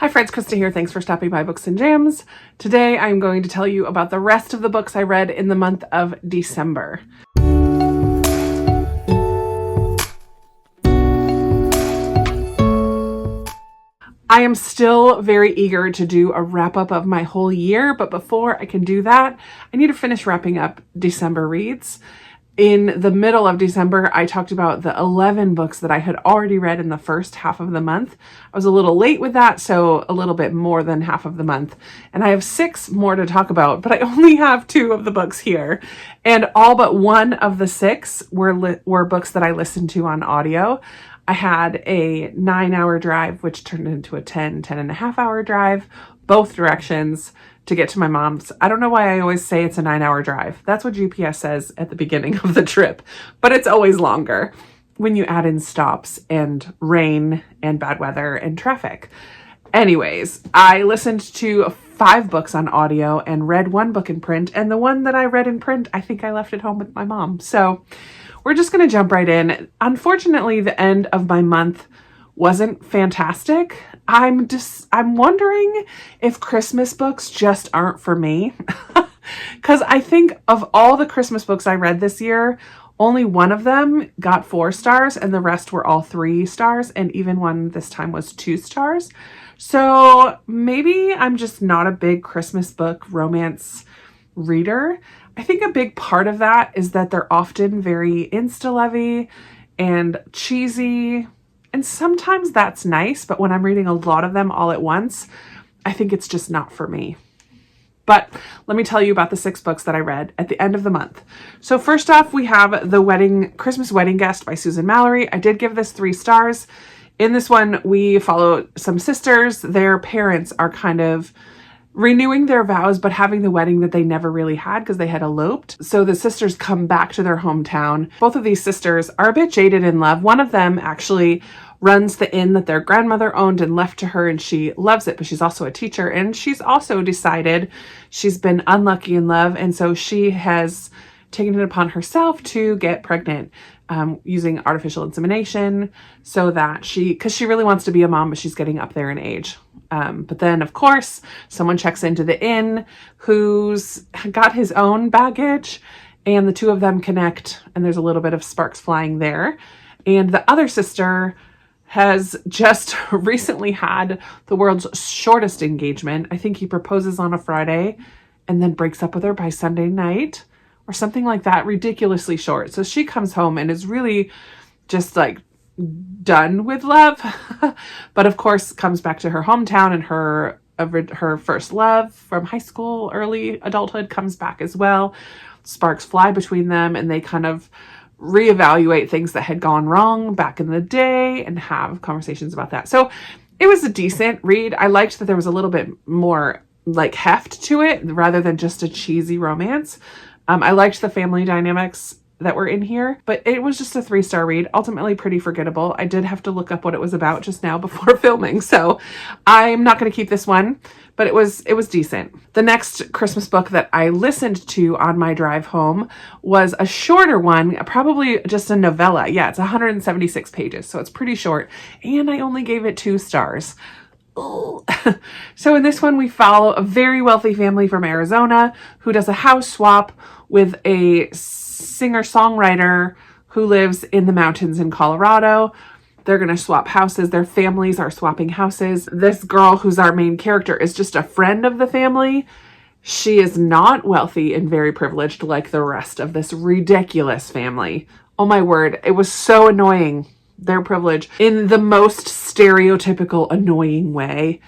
Hi friends, Krista here. Thanks for stopping by Books and Jams. Today I'm going to tell you about the rest of the books I read in the month of December. I am still very eager to do a wrap up of my whole year, but before I can do that, I need to finish wrapping up December reads. In the middle of December, I talked about the 11 books that I had already read in the first half of the month. I was a little late with that, so a little bit more than half of the month. And I have 6 more to talk about, but I only have 2 of the books here. And all but one of the 6 were books that I listened to on audio. I had a 9-hour drive, which turned into a 10 and a half hour drive, both directions, to get to my mom's. I don't know why I always say it's a 9-hour drive. That's what GPS says at the beginning of the trip, but it's always longer when you add in stops and rain and bad weather and traffic. Anyways, I listened to 5 books on audio and read 1 book in print, and the one that I read in print, I think I left at home with my mom. So we're just going to jump right in. Unfortunately, the end of my month wasn't fantastic. I'm wondering if Christmas books just aren't for me. Because I think of all the Christmas books I read this year, only one of them got 4 stars and the rest were all 3 stars. And even one this time was 2 stars. So maybe I'm just not a big Christmas book romance reader. I think a big part of that is that they're often very insta-lovey and cheesy. And sometimes that's nice, but when I'm reading a lot of them all at once, I think it's just not for me. But let me tell you about the 6 books that I read at the end of the month. So first off, we have The Christmas Wedding Guest by Susan Mallery. I did give this 3 stars. In this one, we follow some sisters. Their parents are kind of renewing their vows, but having the wedding that they never really had because they had eloped. So the sisters come back to their hometown. Both of these sisters are a bit jaded in love. One of them actually runs the inn that their grandmother owned and left to her, and she loves it, but she's also a teacher, and she's also decided she's been unlucky in love, and so she has taken it upon herself to get pregnant using artificial insemination so that because she really wants to be a mom, but she's getting up there in age. But then, of course, someone checks into the inn who's got his own baggage, and the 2 of them connect, and there's a little bit of sparks flying there. And the other sister has just recently had the world's shortest engagement. I think he proposes on a Friday and then breaks up with her by Sunday night or something like that, ridiculously short. So she comes home and is really just like done with love, but of course comes back to her hometown, and her first love from high school, early adulthood comes back as well. Sparks fly between them, and they kind of reevaluate things that had gone wrong back in the day and have conversations about that. So it was a decent read. I liked that there was a little bit more like heft to it rather than just a cheesy romance. I liked the family dynamics that were in here, but it was just a 3-star read. Ultimately pretty forgettable. I did have to look up what it was about just now before filming, so I'm not going to keep this one, but it was decent. The next Christmas book that I listened to on my drive home was a shorter one, probably just a novella. Yeah, it's 176 pages, so it's pretty short, and I only gave it 2 stars. So in this one, we follow a very wealthy family from Arizona who does a house swap with a singer-songwriter who lives in the mountains in Colorado. They're going to swap houses. Their families are swapping houses. This girl, who's our main character, is just a friend of the family. She is not wealthy and very privileged like the rest of this ridiculous family. Oh my word, it was so annoying. Their privilege in the most stereotypical annoying way.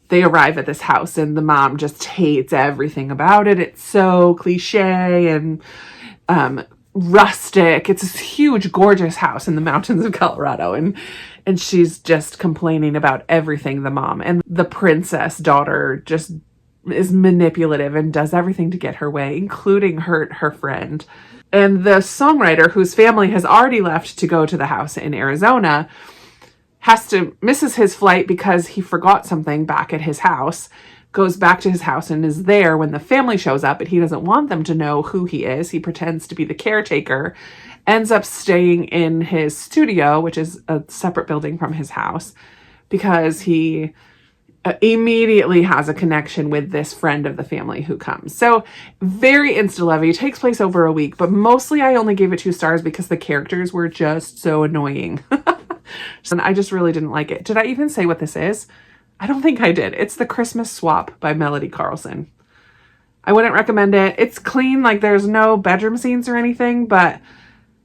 They arrive at this house and the mom just hates everything about it. It's so cliche and rustic. It's this huge, gorgeous house in the mountains of Colorado, and she's just complaining about everything, the mom. And the princess daughter just is manipulative and does everything to get her way, including hurt her friend. And the songwriter, whose family has already left to go to the house in Arizona, misses his flight because he forgot something back at his house, goes back to his house and is there when the family shows up, but he doesn't want them to know who he is. He pretends to be the caretaker, ends up staying in his studio, which is a separate building from his house, because he immediately has a connection with this friend of the family who comes. So very insta-lovey. It takes place over a week, but mostly I only gave it 2 stars because the characters were just so annoying. And I just really didn't like it. Did I even say what this is? I don't think I did. It's The Christmas Swap by Melody Carlson. I wouldn't recommend it. It's clean, like there's no bedroom scenes or anything, but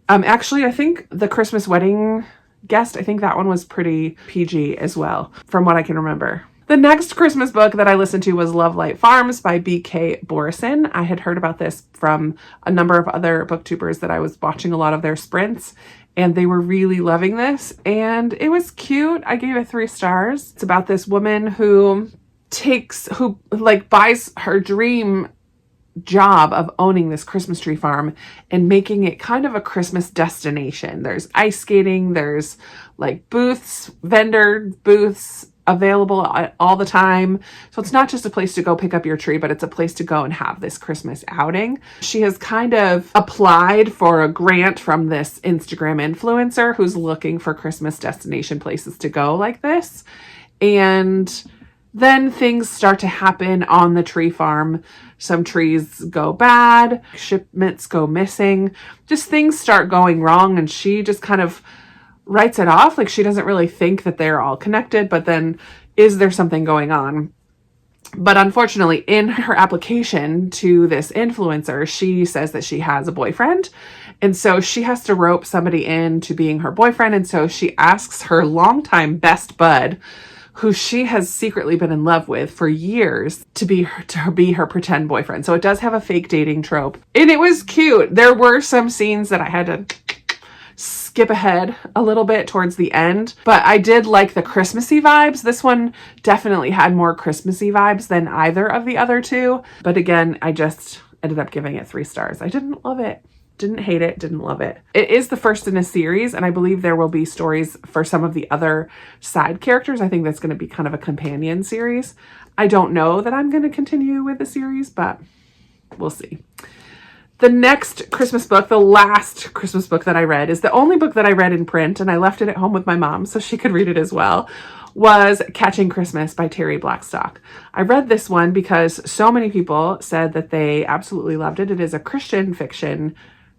actually I think The Christmas Wedding Guest, I think that one was pretty PG as well, from what I can remember. The next Christmas book that I listened to was Love Light Farms by B.K. Borison. I had heard about this from a number of other booktubers that I was watching a lot of their sprints, and they were really loving this, and it was cute. I gave it 3 stars. It's about this woman who buys her dream job of owning this Christmas tree farm and making it kind of a Christmas destination. There's ice skating, there's like booths, vendor booths available all the time. So it's not just a place to go pick up your tree, but it's a place to go and have this Christmas outing. She has kind of applied for a grant from this Instagram influencer who's looking for Christmas destination places to go like this. And then things start to happen on the tree farm. Some trees go bad, shipments go missing, just things start going wrong, and she just kind of writes it off. Like she doesn't really think that they're all connected, but then is there something going on? But unfortunately, in her application to this influencer, she says that she has a boyfriend. And so she has to rope somebody into being her boyfriend. And so she asks her longtime best bud, who she has secretly been in love with for years, to be her pretend boyfriend. So it does have a fake dating trope. And it was cute. There were some scenes that I had to skip ahead a little bit towards the end, but I did like the Christmassy vibes. This one definitely had more Christmassy vibes than either of the other 2. But again, I just ended up giving it 3 stars. I didn't love it. Didn't hate it, didn't love it. It is the first in a series, and I believe there will be stories for some of the other side characters. I think that's going to be kind of a companion series. I don't know that I'm going to continue with the series, but we'll see. The next Christmas book, the last Christmas book that I read, is the only book that I read in print, and I left it at home with my mom so she could read it as well, was Catching Christmas by Terry Blackstock. I read this one because so many people said that they absolutely loved it. It is a Christian fiction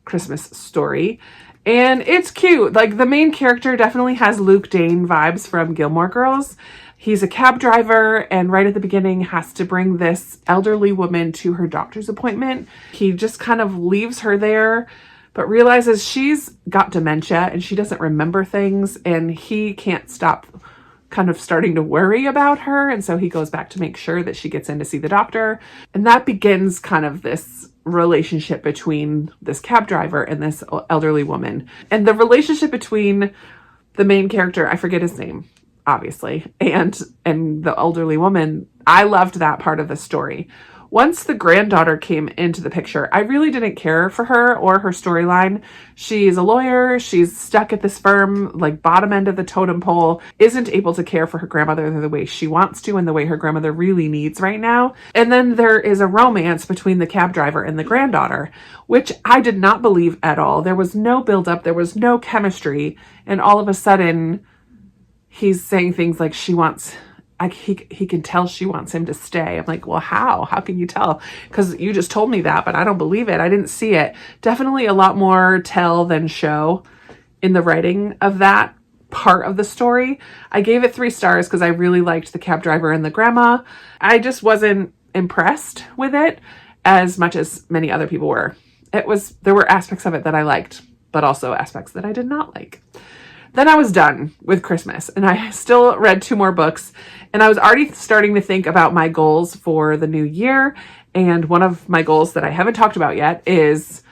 Christmas story, and it's cute. Like the main character definitely has Luke Dane vibes from Gilmore Girls. He's a cab driver, and right at the beginning has to bring this elderly woman to her doctor's appointment. He just kind of leaves her there, but realizes she's got dementia and she doesn't remember things, and he can't stop kind of starting to worry about her. And so he goes back to make sure that she gets in to see the doctor. And that begins kind of this relationship between this cab driver and this elderly woman. And the relationship between the main character, I forget his name, obviously, and the elderly woman, I loved that part of the story. Once the granddaughter came into the picture, I really didn't care for her or her storyline. She's a lawyer. She's stuck at this firm, like bottom end of the totem pole, isn't able to care for her grandmother the way she wants to and the way her grandmother really needs right now. And then there is a romance between the cab driver and the granddaughter, which I did not believe at all. There was no buildup. There was no chemistry. And all of a sudden, he's saying things like he can tell she wants him to stay. I'm like, well, how? How can you tell? Because you just told me that, but I don't believe it. I didn't see it. Definitely a lot more tell than show in the writing of that part of the story. I gave it 3 stars because I really liked the cab driver and the grandma. I just wasn't impressed with it as much as many other people were. There were aspects of it that I liked, but also aspects that I did not like. Then I was done with Christmas, and I still read 2 more books, and I was already starting to think about my goals for the new year. And one of my goals that I haven't talked about yet is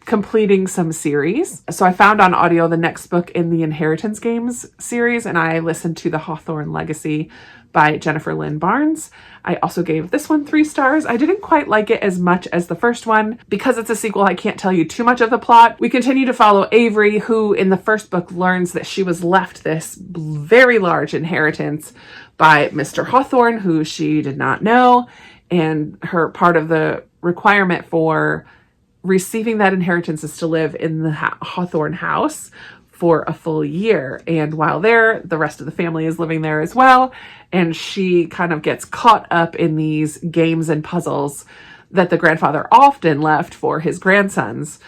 completing some series. So I found on audio the next book in the Inheritance Games series, and I listened to The Hawthorne Legacy by Jennifer Lynn Barnes. I also gave this one 3 stars. I didn't quite like it as much as the first one. Because it's a sequel, I can't tell you too much of the plot. We continue to follow Avery, who in the first book learns that she was left this very large inheritance by Mr. Hawthorne, who she did not know. And her part of the requirement for receiving that inheritance is to live in the Hawthorne house for a full year. And while there, the rest of the family is living there as well. And she kind of gets caught up in these games and puzzles that the grandfather often left for his grandsons.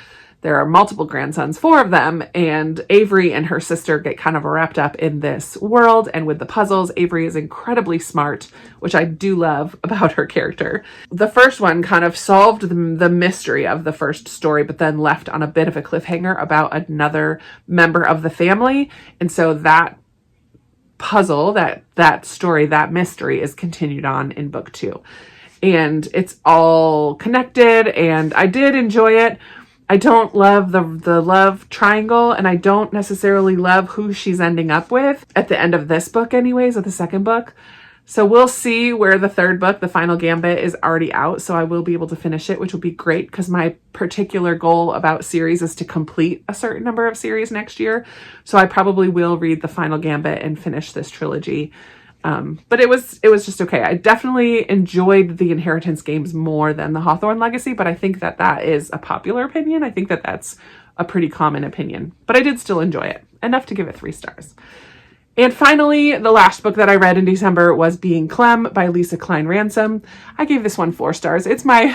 There are multiple grandsons, 4 of them, and Avery and her sister get kind of wrapped up in this world and with the puzzles. Avery is incredibly smart, which I do love about her character. The first one kind of solved the mystery of the first story, but then left on a bit of a cliffhanger about another member of the family. And so that puzzle, that story, that mystery is continued on in book 2. And it's all connected, and I did enjoy it. I don't love the love triangle, and I don't necessarily love who she's ending up with at the end of this book anyways, of the second book. So we'll see where the third book, The Final Gambit, is already out. So I will be able to finish it, which will be great because my particular goal about series is to complete a certain number of series next year. So I probably will read The Final Gambit and finish this trilogy. But it was just okay. I definitely enjoyed the Inheritance games more than the Hawthorne Legacy, but I think that is a popular opinion. I think that's a pretty common opinion, but I did still enjoy it enough to give it 3 stars. And finally, the last book that I read in December was Being Clem by Lisa Klein Ransom. I gave this one 4 stars. It's my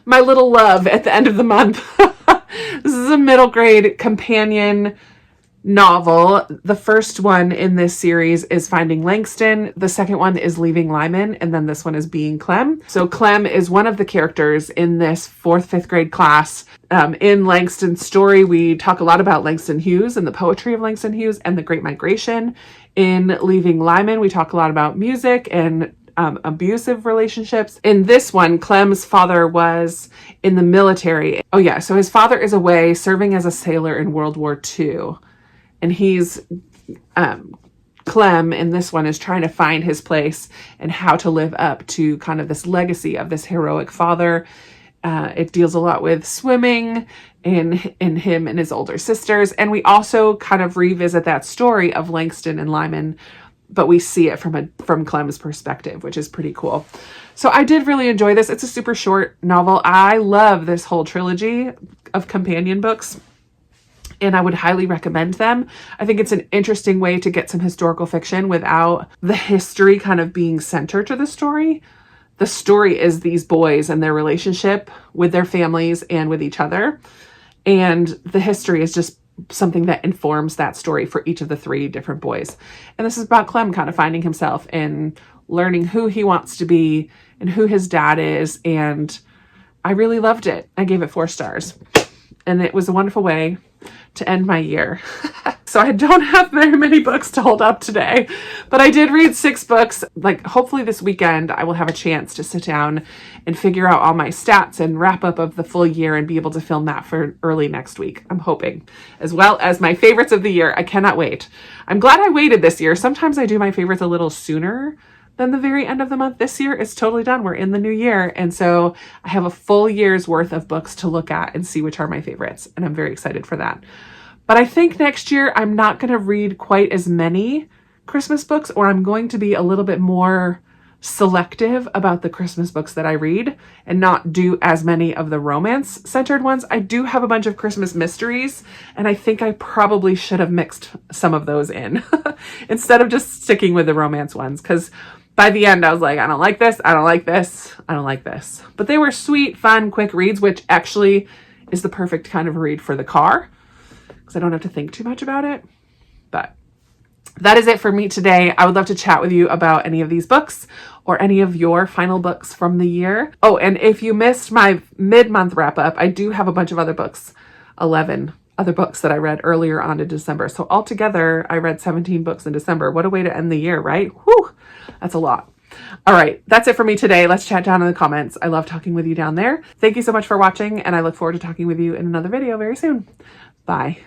little love at the end of the month. This is a middle grade companion novel. The first one in this series is Finding Langston. The second one is Leaving Lyman. And then this one is Being Clem. So Clem is one of the characters in this 4th, 5th grade class. In Langston's story, we talk a lot about Langston Hughes and the poetry of Langston Hughes and the Great Migration. In Leaving Lyman, we talk a lot about music and abusive relationships. In this one, Clem's father was in the military. Oh yeah, so his father is away serving as a sailor in World War II. And he's, Clem in this one is trying to find his place and how to live up to kind of this legacy of this heroic father. It deals a lot with swimming in him and his older sisters. And we also kind of revisit that story of Langston and Lyman, but we see it from Clem's perspective, which is pretty cool. So I did really enjoy this. It's a super short novel. I love this whole trilogy of companion books, and I would highly recommend them. I think it's an interesting way to get some historical fiction without the history kind of being centered to the story. The story is these boys and their relationship with their families and with each other. And the history is just something that informs that story for each of the 3 different boys. And this is about Clem kind of finding himself and learning who he wants to be and who his dad is. And I really loved it. I gave it 4 stars. And it was a wonderful way to end my year. So I don't have very many books to hold up today, but I did read 6 books. Like, hopefully this weekend I will have a chance to sit down and figure out all my stats and wrap up of the full year and be able to film that for early next week. I'm hoping, as well as my favorites of the year. I cannot wait. I'm glad I waited this year. Sometimes I do my favorites a little sooner than the very end of the month. This year it's totally done. We're in the new year. And so I have a full year's worth of books to look at and see which are my favorites. And I'm very excited for that. But I think next year I'm not going to read quite as many Christmas books, or I'm going to be a little bit more selective about the Christmas books that I read and not do as many of the romance centered ones. I do have a bunch of Christmas mysteries, and I think I probably should have mixed some of those in instead of just sticking with the romance ones, because by the end I was like, I don't like this, I don't like this, I don't like this. But they were sweet, fun, quick reads, which actually is the perfect kind of read for the car, because I don't have to think too much about it. But that is it for me today. I would love to chat with you about any of these books or any of your final books from the year. Oh, and if you missed my mid-month wrap-up, I do have a bunch of other books, 11 other books that I read earlier on in December. So altogether, I read 17 books in December. What a way to end the year, right? Whew, that's a lot. All right, that's it for me today. Let's chat down in the comments. I love talking with you down there. Thank you so much for watching, and I look forward to talking with you in another video very soon. Bye.